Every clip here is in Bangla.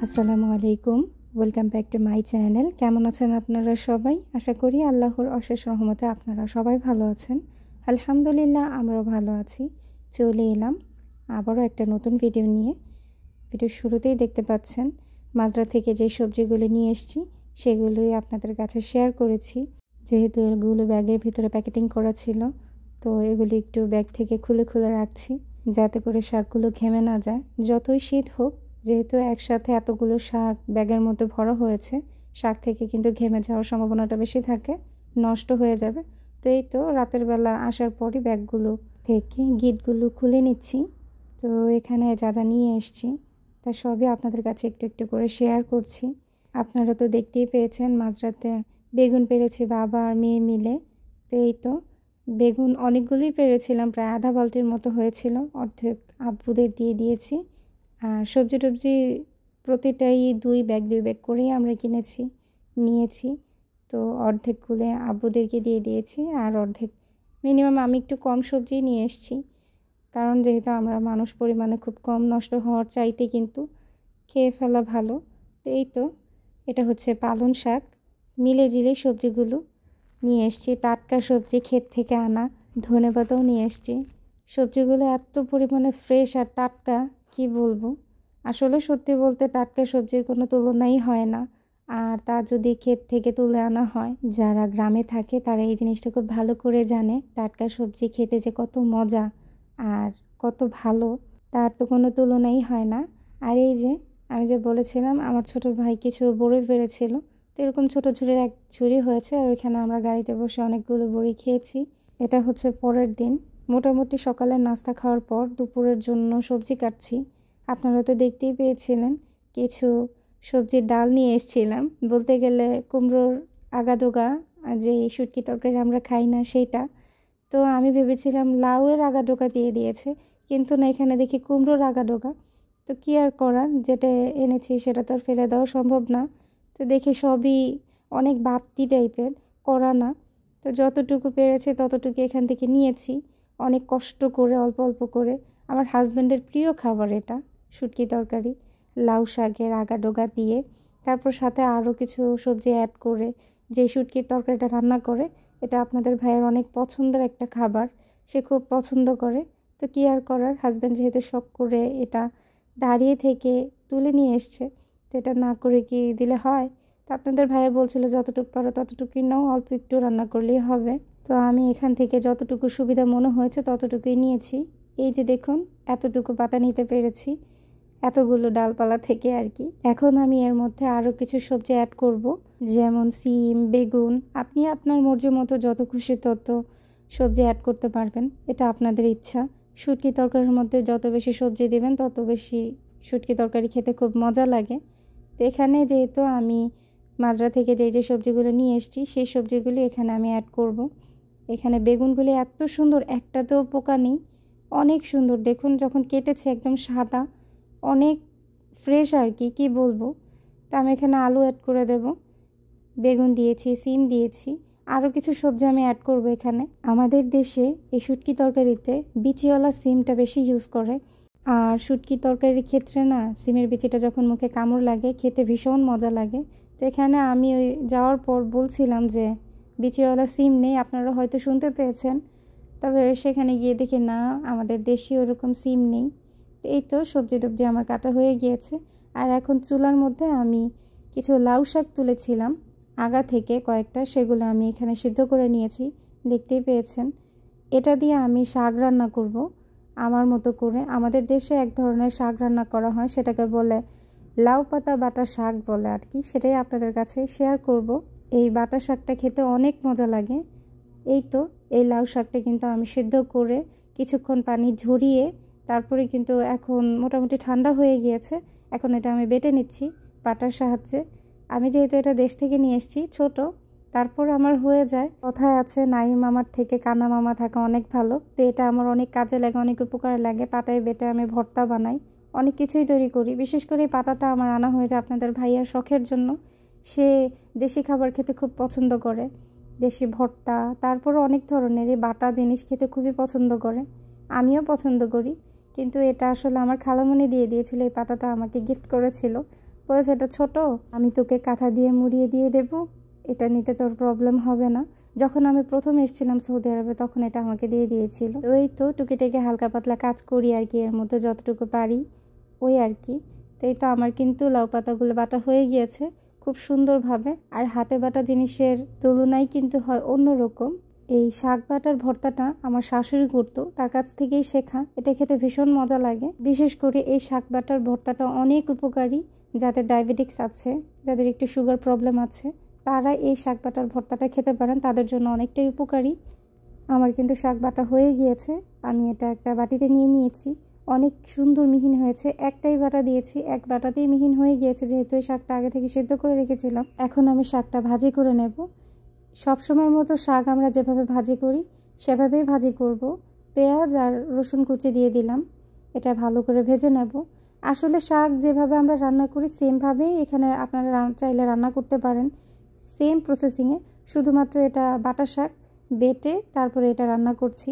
আসসালামু আলাইকুম, welcome back to my channel. কেমন আছেন আপনারা সবাই? আশা করি আল্লাহর অশেষ রহমতে আপনারা সবাই ভালো আছেন। আলহামদুলিল্লাহ, আমরাও ভালো আছি। চলে এলাম আবারও একটা নতুন ভিডিও নিয়ে। ভিডিও শুরুতেই দেখতে পাচ্ছেন মাজরা থেকে যে সবজিগুলো নিয়ে এসেছি সেগুলোই আপনাদের কাছে শেয়ার করেছি। যেহেতু এগুলো ব্যাগের ভিতরে প্যাকেটিং করা ছিল, তো এগুলি একটু ব্যাগ থেকে খুলে খুলে রাখছি যাতে করে শাকগুলো ঘেমে না যায়। যতই শীত হোক, যেহেতু একসাথে এতগুলো শাক ব্যাগের মধ্যে ভরা হয়েছে, শাক থেকে কিন্তু ঘেমে যাওয়ার সম্ভাবনাটা বেশি থাকে, নষ্ট হয়ে যাবে। তো এই তো রাতের বেলা আসার পরই ব্যাগগুলো থেকে গিটগুলো খুলে নিচ্ছি। তো এখানে যা যা নিয়ে এসেছি তা সবই আপনাদের কাছে একটু একটু করে শেয়ার করছি। আপনারা তো দেখতেই পেয়েছেন মাঝরাতে বেগুন পেড়েছি বাবা আর মেয়ে মিলে। তো এই তো বেগুন অনেকগুলোই পেড়েছিলাম, প্রায় আধা বালতির মতো হয়েছিল, অর্ধেক আব্বুদের দিয়ে দিয়েছি। আর সবজি টবজি প্রতিটাই দুই ব্যাগ করেই আমরা নিয়েছি। তো অর্ধেক গুলে আব্বুদেরকে দিয়ে দিয়েছি, আর অর্ধেক মিনিমাম আমি একটু কম সবজি নিয়ে এসেছি, কারণ যেহেতু আমরা মানুষ পরিমাণে খুব কম, নষ্ট হওয়ার চাইতে কিন্তু খেয়ে ফেলা ভালো। তো এই তো এটা হচ্ছে পালং শাক, মিলে জিলে সবজিগুলো নিয়ে এসেছি। টাটকা সবজি, ক্ষেত থেকে আনা। ধনেপাতাও নিয়ে এসেছি। সবজিগুলো এত পরিমাণে ফ্রেশ আর টাটকা, কি বলবো। আসলে সত্যি বলতে টাটকা সবজির কোনো তুলনাই হয় না। আর তা যদি ক্ষেত থেকে তুলে আনা হয়, যারা গ্রামে থাকে তারা এই জিনিসটা খুব ভালো করে জানে, টাটকা সবজি খেতে যে কত মজা আর কত ভালো, তার তো কোনো তুলনাই হয় না। আর এই যে আমি যে বলেছিলাম আমার ছোট ভাই কিছু বড়ি পেড়েছিল, তো এরকম ছোট ঝুড়ির এক ঝুড়ি হয়েছে, আর ওইখানে আমরা গাড়িতে বসে অনেকগুলো বড়ি খেয়েছি। এটা হচ্ছে পরের দিন, মোটামুটি সকালে নাস্তা খাওয়ার পর দুপুরের জন্য সবজি কাটছি। আপনারা তো দেখতেই পেয়েছিলেন কিছু সবজির ডাল নিয়ে এসেছিলাম, বলতে গেলে কুমড়োর আগাডোগা, যে শুটকি তরকারি আমরা খাই না সেইটা। তো আমি ভেবেছিলাম লাউয়ের আগাডোগা দিয়ে দিয়েছে, কিন্তু না, এখানে দেখি কুমড়োর আগাডোগা। তো কী আর করার, যেটা এনেছি সেটা তো আর ফেলে দেওয়া সম্ভব না। তো দেখি সবই অনেক বাড়তি টাইপের, করা না। তো যতটুকু পেরেছে ততটুকু এখান থেকে নিয়েছি, অনেক কষ্ট করে, অল্প অল্প করে। আমার হাজব্যান্ডের প্রিয় খাবার এটা, শুটকি তরকারি, লাউ শাকের আগাডোগা দিয়ে, তারপর সাথে আরও কিছু সবজি অ্যাড করে যে শুটকির তরকারিটা রান্না করে। এটা আপনাদের ভাইয়ের অনেক পছন্দের একটা খাবার, সে খুব পছন্দ করে। তো কী আর করার, হাজব্যান্ড যেহেতু শখ করে এটা দাঁড়িয়ে থেকে তুলে নিয়ে এসছে, তো এটা না করে কি দিলে হয়? তো আপনাদের ভাইয়া বলছিল যতটুকু পারো ততটুকুই নাও, অল্প একটু রান্না করলেই হবে। তো আমি এখান থেকে যতটুকু সুবিধা মনে হয়েছে ততটুকুই নিয়েছি। এই যে দেখুন, এতটুকু পাতা নিতে পেরেছি এতগুলো ডালপালা থেকে আর কি। এখন আমি এর মধ্যে আরও কিছু সবজি অ্যাড করব, যেমন সিম, বেগুন। আপনি আপনার মর্জি মতো যত খুশি তত সবজি অ্যাড করতে পারবেন, এটা আপনাদের ইচ্ছা। শুটকি তরকারির মধ্যে যত বেশি সবজি দেবেন তত বেশি শুটকি তরকারি খেতে খুব মজা লাগে। তো এখানে যেহেতু আমি মাজরা থেকে যে সবজিগুলো নিয়ে এসেছি সেই সবজিগুলি এখানে আমি অ্যাড করব। এখানে বেগুনগুলি এত সুন্দর, একটাতেও পোকা নেই, অনেক সুন্দর। দেখুন যখন কেটেছে একদম সাদা, অনেক ফ্রেশ আর কি, কি বলবো। তা আমি এখানে আলু অ্যাড করে দেব, বেগুন দিয়েছি, সিম দিয়েছি, আরও কিছু সবজি আমি অ্যাড করব এখানে। আমাদের দেশে এই শুটকি তরকারিতে বিচিওয়ালা সিমটা বেশি ইউজ করে। আর শুটকি তরকারির ক্ষেত্রে না, সিমের বিচিটা যখন মুখে কামড় লাগে খেতে ভীষণ মজা লাগে। তো এখানে আমি ওই যাওয়ার পর বলছিলাম যে বিচিওয়ালা সিম নেই, আপনারা হয়তো শুনতে পেয়েছেন, তবে সেখানে গিয়ে দেখি না, আমাদের দেশে ওরকম সিম নেই। তো এই তো সবজি টবজি আমার কাটা হয়ে গিয়েছে। আর এখন চুলার মধ্যে আমি কিছু লাউ শাক তুলেছিলাম আগা থেকে কয়েকটা, সেগুলো আমি এখানে সিদ্ধ করে নিয়েছি, দেখতেই পেয়েছেন। এটা দিয়ে আমি শাক রান্না করব আমার মতো করে। আমাদের দেশে এক ধরনের শাক রান্না করা হয়, সেটাকে বলে লাউ পাতা বাটা শাক বলে আর কি, সেটাই আপনাদের কাছে শেয়ার করব। এই বাটা শাকটা খেতে অনেক মজা লাগে। এই তো এই লাউ শাকটা কিন্তু আমি সিদ্ধ করে কিছুক্ষণ পানি ঝরিয়ে তারপরে কিন্তু এখন মোটামুটি ঠান্ডা হয়ে গিয়েছে। এখন এটা আমি বেটে নিচ্ছি পাটার সাহায্যে। আমি যেহেতু এটা দেশ থেকে নিয়ে এসেছি ছোট, তারপর আমার হয়ে যায়। কথায় আছে নাই মামার থেকে কানা মামা থাকা অনেক ভালো। তো এটা আমার অনেক কাজে লাগে, অনেক উপকারে লাগে। পাতায় বেটে আমি ভর্তা বানাই, অনেক কিছুই তৈরি করি। বিশেষ করে এই পাতাটা আমার আনা হয়ে যায় আপনাদের ভাইয়ার শখের জন্য। সে দেশি খাবার খেতে খুব পছন্দ করে, দেশি ভর্তা, তারপর অনেক ধরনের এই বাটা জিনিস খেতে খুবই পছন্দ করে। আমিও পছন্দ করি, কিন্তু এটা আসলে আমার খালামণি দিয়ে দিয়েছিল, এই পাতাটা আমাকে গিফট করেছিল। বলেছে এটা ছোট, আমি তোকে কাঁথা দিয়ে মুড়িয়ে দিয়ে দেব, এটা নিতে তোর প্রবলেম হবে না। যখন আমি প্রথম এসেছিলাম সৌদি আরবে তখন এটা আমাকে দিয়ে দিয়েছিল। ওই তো টুকিটাকে হালকা পাতলা কাজ করি আর কি, এর মধ্যে যতটুকু পারি ওই আর কি। তো এই তো আমার কিন্তু লাউ পাতাগুলো বাটা হয়ে গিয়েছে খুব সুন্দরভাবে। আর হাতে বাটা জিনিসের তুলনায় কিন্তু হয় অন্যরকম। এই শাক বাটার ভর্তাটা আমার শাশুড়ি করতো, তার কাছ থেকেই শেখা। এটা খেতে ভীষণ মজা লাগে। বিশেষ করে এই শাক বাটার ভর্তাটা অনেক উপকারী। যাদের ডায়াবেটিক্স আছে, যাদের একটু সুগার প্রবলেম আছে, তারা এই শাক বাটার ভর্তাটা খেতে পারেন, তাদের জন্য অনেকটাই উপকারী। আমার কিন্তু শাক বাটা হয়ে গিয়েছে, আমি এটা একটা বাটিতে নিয়ে নিয়েছি। অনেক সুন্দর মিহিন হয়েছে, একটাই বাটা দিয়েছি, এক বাটাতেই মিহিন হয়ে গিয়েছে, যেহেতু এই শাকটা আগে থেকে সেদ্ধ করে রেখেছিলাম। এখন আমি শাকটা ভাজি করে নেব। সবসময়ের মতো শাক আমরা যেভাবে ভাজি করি সেভাবেই ভাজি করব। পেঁয়াজ আর রসুন কুচি দিয়ে দিলাম, এটা ভালো করে ভেজে নেব। আসলে শাক যেভাবে আমরা রান্না করি সেমভাবেই এখানে আপনারা চাইলে রান্না করতে পারেন, সেম প্রসেসিংয়ে। শুধুমাত্র এটা বাটা শাক বেটে তারপরে এটা রান্না করছি।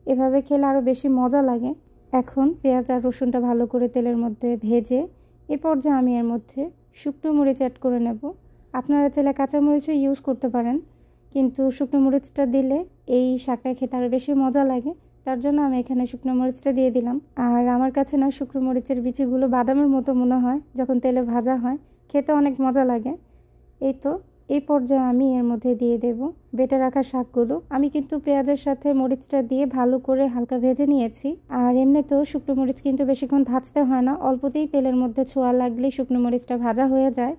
এভাবে খেলে আরও বেশি মজা লাগে। এখন পেঁয়াজ আর রসুনটা ভালো করে তেলের মধ্যে ভেজে এ পর্যায়ে আমি এর মধ্যে শুকনো মরিচ অ্যাড করে নেব। আপনারা চাইলে কাঁচামরিচও ইউজ করতে পারেন, কিন্তু শুকনো মরিচটা দিলে এই শাকটা খেতে আরও বেশি মজা লাগে, তার জন্য আমি এখানে শুকনো মরিচটা দিয়ে দিলাম। আর আমার কাছে না শুকনো মরিচের বিচিগুলো বাদামের মতো মনে হয়, যখন তেলে ভাজা হয় খেতে অনেক মজা লাগে। এই তো এই পর্যায়ে আমি এর মধ্যে দিয়ে দেব বেটে রাখা শাকগুলো। আমি কিন্তু পেঁয়াজের সাথে মরিচটা দিয়ে ভালো করে হালকা ভেজে নিয়েছি। আর এমনিতেও শুকনো মরিচ কিন্তু বেশিক্ষণ ভাজতে হয় না, অল্পতেই তেলের মধ্যে ছোঁয়া লাগলেই শুকনো মরিচটা ভাজা হয়ে যায়।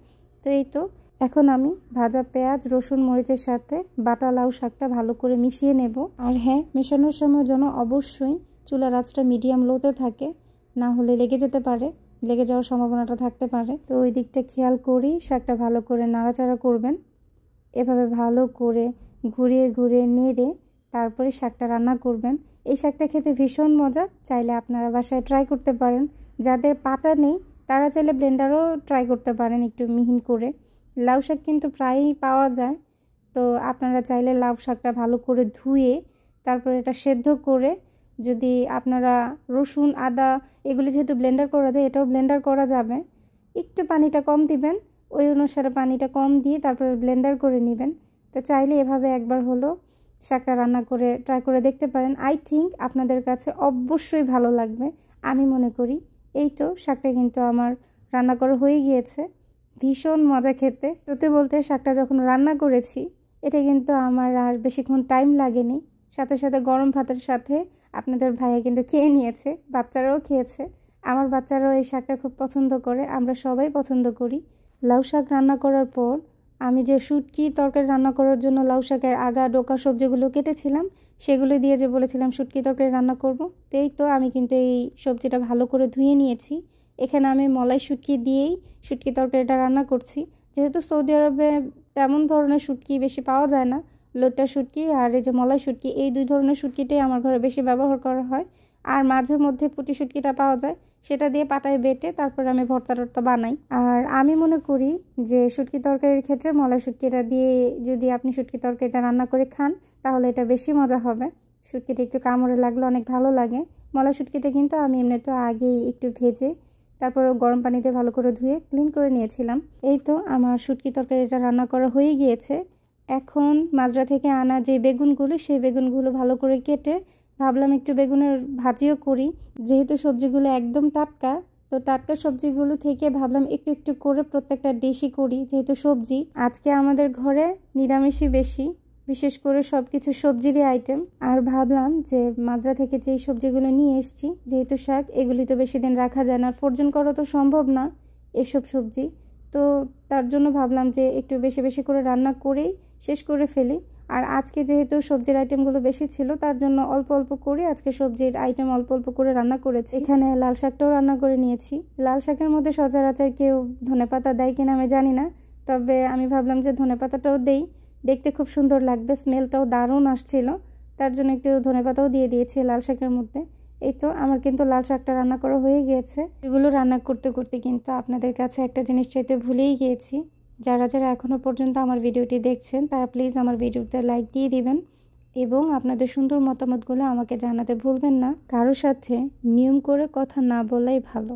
তো এই তো এখন আমি ভাজা পেঁয়াজ রসুন মরিচের সাথে বাটা লাউ শাকটা ভালো করে মিশিয়ে নেব। আর হ্যাঁ, মেশানোর সময় যেন অবশ্যই চুলার আঁচটা মিডিয়াম লোতে থাকে, না হলে লেগে যেতে পারে, লেগে যাওয়ার সম্ভাবনাটা থাকতে পারে। তো ওই দিকটা খেয়াল করেই শাকটা ভালো করে নাড়াচাড়া করবেন। এভাবে ভালো করে ঘুরিয়ে ঘুরিয়ে নেড়ে তারপরে শাকটা রান্না করবেন। এই শাকটা খেতে ভীষণ মজা, চাইলে আপনারা বাসায় ট্রাই করতে পারেন। যাদের পাটা নেই তারা চাইলে ব্লেন্ডারও ট্রাই করতে পারেন একটু মিহিন করে। লাউ শাক কিন্তু প্রায়ই পাওয়া যায়, তো আপনারা চাইলে লাউ শাকটা ভালো করে ধুয়ে তারপরে এটা সেদ্ধ করে, যদি আপনারা রসুন আদা এগুলি যেহেতু ব্লেন্ডার করা যায়, এটাও ব্লেন্ডার করা যাবে। একটু পানিটা কম দিবেন, ওই অনুসারে পানিটা কম দিয়ে তারপরে ব্লেন্ডার করে নেবেন। তো চাইলে এভাবে একবার হলো শাকটা রান্না করে ট্রাই করে দেখতে পারেন। আই থিঙ্ক আপনাদের কাছে অবশ্যই ভালো লাগবে, আমি মনে করি। এই তো শাকটা কিন্তু আমার রান্না করা হয়ে গিয়েছে, ভীষণ মজা খেতে। সত্যি বলতে শাকটা যখন রান্না করেছি এটা কিন্তু আমার আর বেশিক্ষণ টাইম লাগেনি, সাথে সাথে গরম ভাতের সাথে আপনাদের ভাইয়া কিন্তু খেয়ে নিয়েছে, বাচ্চারাও খেয়েছে। আমার বাচ্চারাও এই শাকটা খুব পছন্দ করে, আমরা সবাই পছন্দ করি। লাউ শাক রান্না করার পর আমি যে শুটকি তরকারি রান্না করার জন্য লাউ শাকের আগা ডোকা সবজিগুলো কেটেছিলাম, সেগুলো দিয়ে যে বলেছিলাম শুটকি তরকারি রান্না করব, এই তো আমি কিন্তু এই সবজিটা ভালো করে ধুয়ে নিয়েছি। এখানে আমি মলাই শুটকি দিয়েই শুটকি তরকারিটা রান্না করছি। যেহেতু সৌদি আরবে তেমন ধরনের শুটকি বেশি পাওয়া যায় না, লোটা শুটকি আর এই যে মলাই শুটকি, এই দুই ধরনের শুটকিটাই আমার ঘরে বেশি ব্যবহার করা হয়। আর মাঝে মধ্যে পুঁটি শুটকিটা পাওয়া যায়, সেটা দিয়ে পাটায় বেটে তারপর আমি ভর্তা টর্তা বানাই। আর আমি মনে করি যে শুটকি তরকারির ক্ষেত্রে মলাই শুটকিটা দিয়ে যদি আপনি শুটকি তরকারিটা রান্না করে খান তাহলে এটা বেশি মজা হবে। শুটকিটা একটু কামড়ে লাগলে অনেক ভালো লাগে। মলাই শুটকিটা কিন্তু আমি এমনি তো আগেই একটু ভেজে তারপর গরম পানিতে ভালো করে ধুয়ে ক্লিন করে নিয়েছিলাম। এই তো আমার শুটকি তরকারিটা রান্না করা হয়ে গিয়েছে। এখন মাজরা থেকে আনা যে বেগুনগুলো, সেই বেগুনগুলো ভালো করে কেটে ভাবলাম একটু বেগুনের ভাজিও করি। যেহেতু সবজিগুলো একদম টাটকা, তো টাটকা সবজিগুলো থেকে ভাবলাম একটু একটু করে প্রত্যেকটা ডিশই করি। যেহেতু সবজি আজকে আমাদের ঘরে নিরামিষই বেশি, বিশেষ করে সব কিছু সবজিরই আইটেম। আর ভাবলাম যে মাজরা থেকে যেই সবজিগুলো নিয়ে এসেছি, যেহেতু শাক, এগুলি তো বেশি দিন রাখা যায় না, ফ্রোজেন করা তো সম্ভব না এসব সবজি, তো তার জন্য ভাবলাম যে একটু বেশি বেশি করে রান্না করেই শেষ করে ফেলি। আর আজকে যেহেতু সবজির আইটেমগুলো বেশি ছিল, তার জন্য অল্প অল্প করে আজকে সবজির আইটেম অল্প অল্প করে রান্না করেছি। এখানে লাল শাকটাও রান্না করে নিয়েছি। লাল শাকের মধ্যে সচরাচর কেউ ধনেপাতা দেয় কিনা আমি জানি না, তবে আমি ভাবলাম যে ধনেপাতাটাও দেই, দেখতে খুব সুন্দর লাগবে, স্মেলটাও দারুণ আসছিল, তার জন্য একটু ধনেপাতাও দিয়ে দিয়েছি লাল শাকের মধ্যে। এই তো আমার কিন্তু লাল শাকটা রান্না করা হয়ে গিয়েছে। এগুলো রান্না করতে করতে কিন্তু আপনাদের কাছে একটা জিনিস চাইতে ভুলেই গিয়েছি। যারা যারা এখনও পর্যন্ত আমার ভিডিওটি দেখছেন তারা প্লিজ আমার ভিডিওতে লাইক দিয়ে দিবেন এবং আপনাদের সুন্দর মতামতগুলো আমাকে জানাতে ভুলবেন না। কারোর সাথে নিয়ম করে কথা না বলাই ভালো,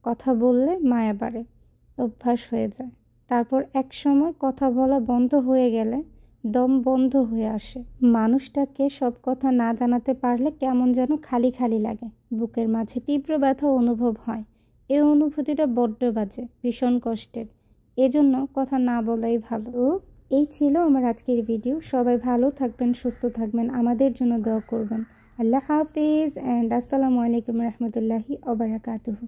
কথা বললে মায়া বাড়ে। অভ্যাস হয়ে যায়। তারপর এক সময় কথা বলা বন্ধ হয়ে গেলে দম বন্ধ হয়ে আসে। মানুষটাকে সব কথা না জানাতে পারলে কেমন যেন খালি খালি লাগে, বুকের মাঝে তীব্র ব্যথা অনুভব হয়। এই অনুভূতিটা বড্ড বাজে, ভীষণ কষ্টের। এজন্য কথা না বলাই ভালো। এই ছিল আমার আজকের ভিডিও। সবাই ভালো থাকবেন, সুস্থ থাকবেন, আমাদের জন্য দোয়া করবেন। আল্লাহ হাফিজ অ্যান্ড আসসালামু আলাইকুম রহমতুল্লাহি ওয়া বারাকাতুহু।